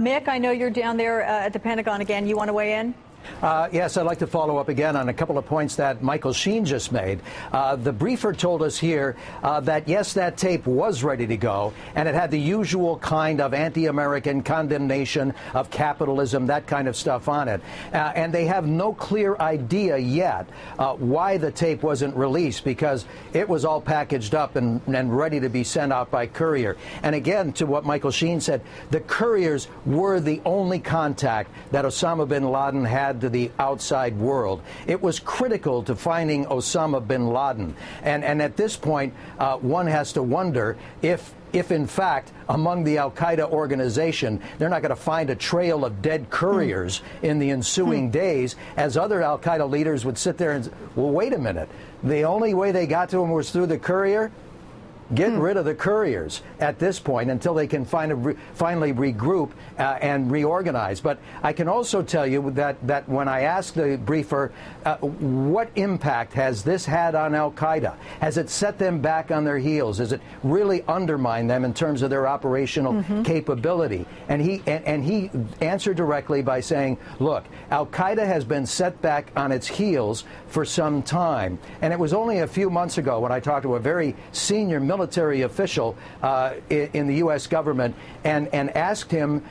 Mick, I know you're down there at the Pentagon again. You want to weigh in? Yes, I'd like to follow up again on a couple of points that Michael Sheen just made. The briefer told us here that, yes, that tape was ready to go, and it had the usual kind of anti-American condemnation of capitalism, that kind of stuff on it. And they have no clear idea yet why the tape wasn't released, because it was all packaged up and ready to be sent out by courier. And again, to what Michael Sheen said, the couriers were the only contact that Osama bin Laden had to the outside world. It was critical to finding Osama bin Laden. And at this point, one has to wonder if in fact, among the al-Qaeda organization, they're not going to find a trail of dead couriers in the ensuing days, as other al-Qaeda leaders would sit there and, well, wait a minute. The only way they got to him was through the courier? Get rid of the couriers at this point until they can finally regroup and reorganize. But I can also tell you that when I asked the briefer, what impact has this had on al-Qaeda? Has it set them back on their heels? Has it really undermined them in terms of their operational capability? And he answered directly by saying, look, al-Qaeda has been set back on its heels for some time. And it was only a few months ago when I talked to a very senior military official in the U.S. government and asked him,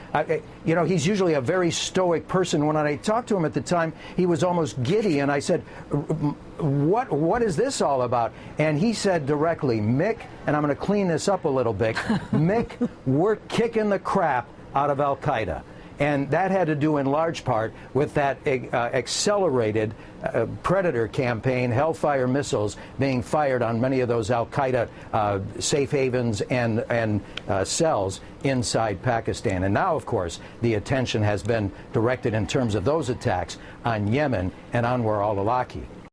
you know, he's usually a very stoic person. When I talked to him at the time, he was almost giddy, and I said, what is this all about? And he said directly, Mick, and I'm going to clean this up a little bit, Mick, we're kicking the crap out of al-Qaeda. And that had to do in large part with that accelerated Predator campaign, Hellfire missiles being fired on many of those al-Qaeda safe havens and cells inside Pakistan. And now, of course, the attention has been directed in terms of those attacks on Yemen and Anwar al-Awlaki.